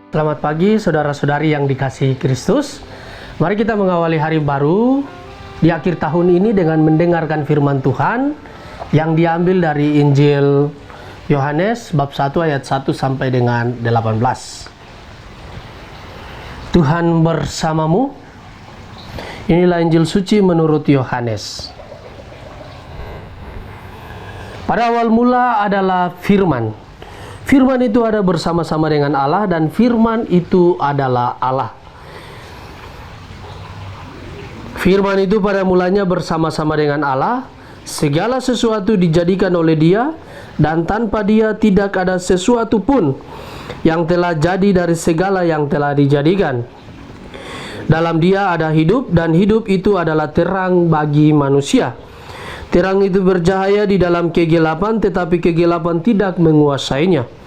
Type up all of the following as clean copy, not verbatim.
Selamat pagi saudara-saudari yang dikasihi Kristus. Mari kita mengawali hari baru di akhir tahun ini dengan mendengarkan firman Tuhan yang diambil dari Injil Yohanes bab 1 ayat 1 sampai dengan 18. Tuhan bersamamu. Inilah Injil suci menurut Yohanes. Pada awal mula adalah firman. Firman itu ada bersama-sama dengan Allah dan firman itu adalah Allah. Firman itu pada mulanya bersama-sama dengan Allah. Segala sesuatu dijadikan oleh Dia dan tanpa Dia tidak ada sesuatu pun yang telah jadi dari segala yang telah dijadikan. Dalam Dia ada hidup dan hidup itu adalah terang bagi manusia. Terang itu bercahaya di dalam kegelapan tetapi kegelapan tidak menguasainya.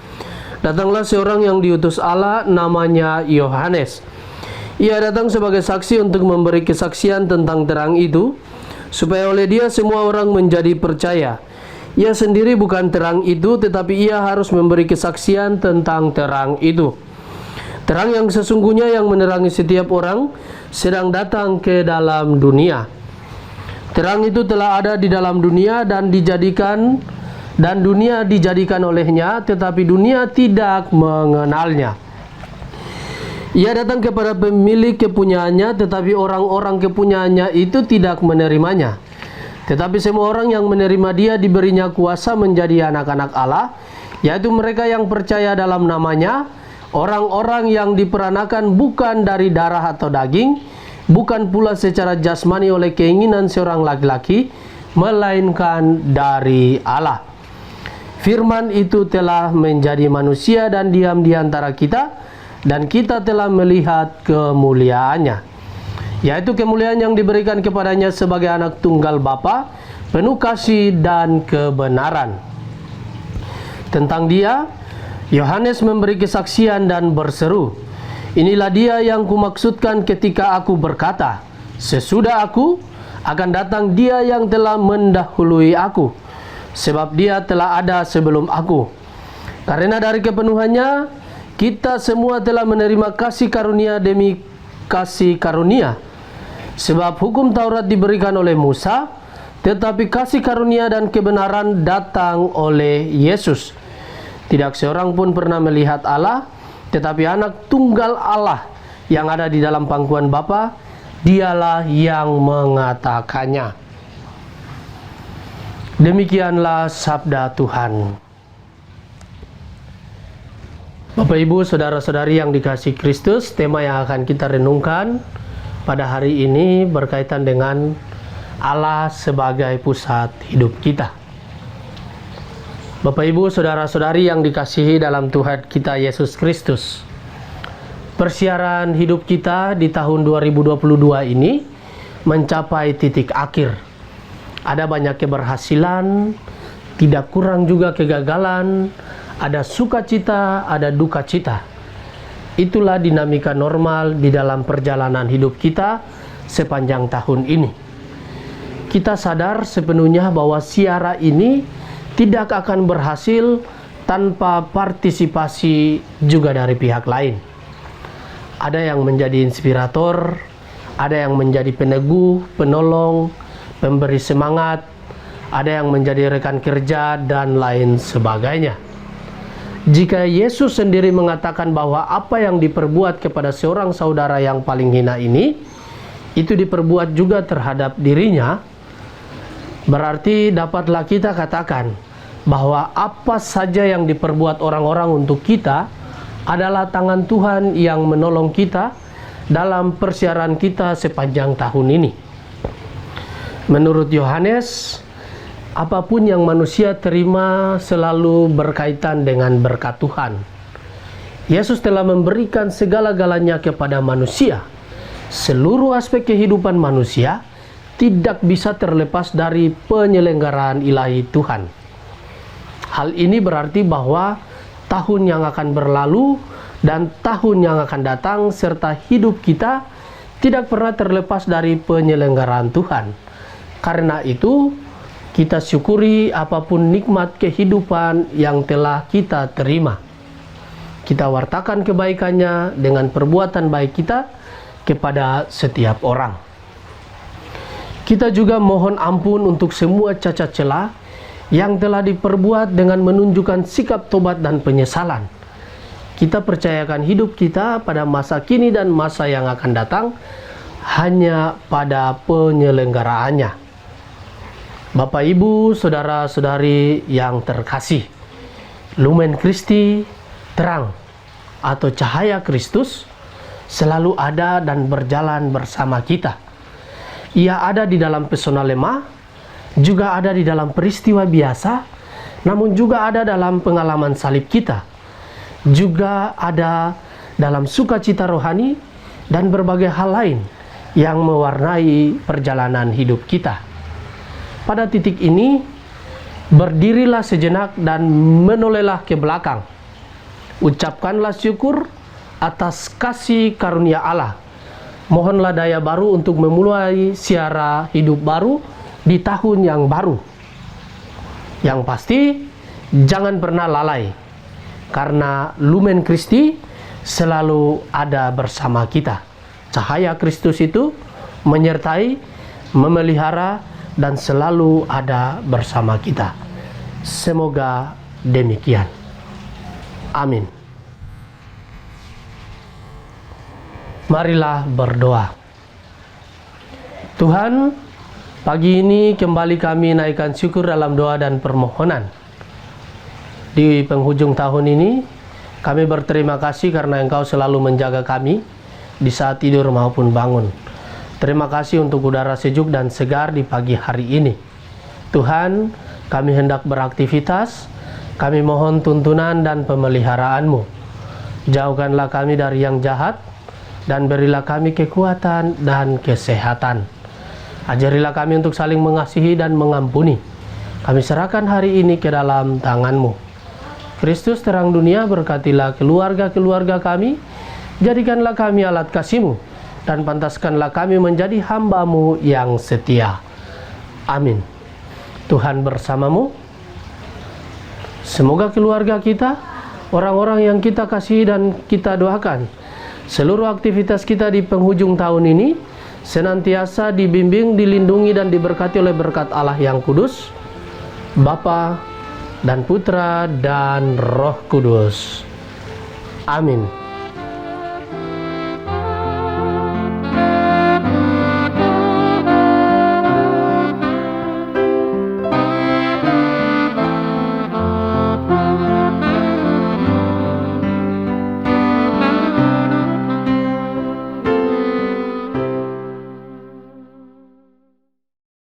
Datanglah seorang yang diutus Allah, namanya Yohanes. Ia datang sebagai saksi untuk memberi kesaksian tentang terang itu, supaya oleh dia semua orang menjadi percaya. Ia sendiri bukan terang itu, tetapi ia harus memberi kesaksian tentang terang itu. Terang yang sesungguhnya yang menerangi setiap orang sedang datang ke dalam dunia. Terang itu telah ada di dalam dunia dan dunia dijadikan olehnya, tetapi dunia tidak mengenalnya. Ia datang kepada pemilik kepunyaannya, tetapi orang-orang kepunyaannya itu tidak menerimanya. Tetapi semua orang yang menerima dia diberinya kuasa menjadi anak-anak Allah, yaitu mereka yang percaya dalam namanya, orang-orang yang diperanakan bukan dari darah atau daging, bukan pula secara jasmani oleh keinginan seorang laki-laki, melainkan dari Allah. Firman itu telah menjadi manusia dan diam di antara kita, dan kita telah melihat kemuliaannya, yaitu kemuliaan yang diberikan kepadanya sebagai anak tunggal Bapa, penuh kasih dan kebenaran. Tentang dia, Yohanes memberi kesaksian dan berseru, "Inilah dia yang kumaksudkan ketika aku berkata, sesudah aku akan datang dia yang telah mendahului aku, sebab dia telah ada sebelum aku." Karena dari kepenuhannya kita semua telah menerima kasih karunia demi kasih karunia. Sebab hukum Taurat diberikan oleh Musa, tetapi kasih karunia dan kebenaran datang oleh Yesus. Tidak seorang pun pernah melihat Allah, tetapi anak tunggal Allah yang ada di dalam pangkuan Bapa, dialah yang mengatakannya. Demikianlah sabda Tuhan. Bapak, Ibu, saudara-saudari yang dikasihi Kristus, tema yang akan kita renungkan pada hari ini berkaitan dengan Allah sebagai pusat hidup kita. Bapak, Ibu, saudara-saudari yang dikasihi dalam Tuhan kita Yesus Kristus, persiaran hidup kita di tahun 2022 ini mencapai titik akhir. Ada banyak keberhasilan, tidak kurang juga kegagalan, ada sukacita, ada duka cita. Itulah dinamika normal di dalam perjalanan hidup kita sepanjang tahun ini. Kita sadar sepenuhnya bahwa siara ini tidak akan berhasil tanpa partisipasi juga dari pihak lain. Ada yang menjadi inspirator, ada yang menjadi peneguh, penolong, pemberi semangat, ada yang menjadi rekan kerja, dan lain sebagainya. Jika Yesus sendiri mengatakan bahwa apa yang diperbuat kepada seorang saudara yang paling hina ini, itu diperbuat juga terhadap dirinya, berarti dapatlah kita katakan bahwa apa saja yang diperbuat orang-orang untuk kita adalah tangan Tuhan yang menolong kita dalam persiaran kita sepanjang tahun ini. Menurut Yohanes, apapun yang manusia terima selalu berkaitan dengan berkat Tuhan. Yesus telah memberikan segala-galanya kepada manusia. Seluruh aspek kehidupan manusia tidak bisa terlepas dari penyelenggaraan ilahi Tuhan. Hal ini berarti bahwa tahun yang akan berlalu dan tahun yang akan datang serta hidup kita tidak pernah terlepas dari penyelenggaraan Tuhan. Karena itu, kita syukuri apapun nikmat kehidupan yang telah kita terima. kita wartakan kebaikannya dengan perbuatan baik kita kepada setiap orang. Kita juga mohon ampun untuk semua cacat celah yang telah diperbuat dengan menunjukkan sikap tobat dan penyesalan. Kita percayakan hidup kita pada masa kini dan masa yang akan datang hanya pada penyelenggaraannya. Bapak, Ibu, saudara-saudari yang terkasih, Lumen Christi, terang atau cahaya Kristus, selalu ada dan berjalan bersama kita. Ia ada di dalam pesona lemah, juga ada di dalam peristiwa biasa, namun juga ada dalam pengalaman salib kita, juga ada dalam sukacita rohani dan berbagai hal lain yang mewarnai perjalanan hidup kita. Pada titik ini, berdirilah sejenak dan menolehlah ke belakang. Ucapkanlah syukur atas kasih karunia Allah. Mohonlah daya baru untuk memulai siara hidup baru di tahun yang baru. Yang pasti, jangan pernah lalai, karena Lumen Christi selalu ada bersama kita. Cahaya Kristus itu menyertai, memelihara, dan selalu ada bersama kita. Semoga demikian. Amin. Marilah berdoa. Tuhan, pagi ini kembali kami naikkan syukur dalam doa dan permohonan. Di penghujung tahun ini, kami berterima kasih karena Engkau selalu menjaga kami di saat tidur maupun bangun. Terima kasih untuk udara sejuk dan segar di pagi hari ini. Tuhan, kami hendak beraktivitas, kami mohon tuntunan dan pemeliharaan-Mu. Jauhkanlah kami dari yang jahat, dan berilah kami kekuatan dan kesehatan. Ajarilah kami untuk saling mengasihi dan mengampuni. Kami serahkan hari ini ke dalam tangan-Mu. Kristus terang dunia, berkatilah keluarga-keluarga kami, jadikanlah kami alat kasih-Mu, dan pantaskanlah kami menjadi hamba-Mu yang setia. Amin. Tuhan bersamamu. Semoga keluarga kita, orang-orang yang kita kasihi dan kita doakan, seluruh aktivitas kita di penghujung tahun ini senantiasa dibimbing, dilindungi, dan diberkati oleh berkat Allah yang kudus, Bapa dan Putra dan Roh Kudus. Amin.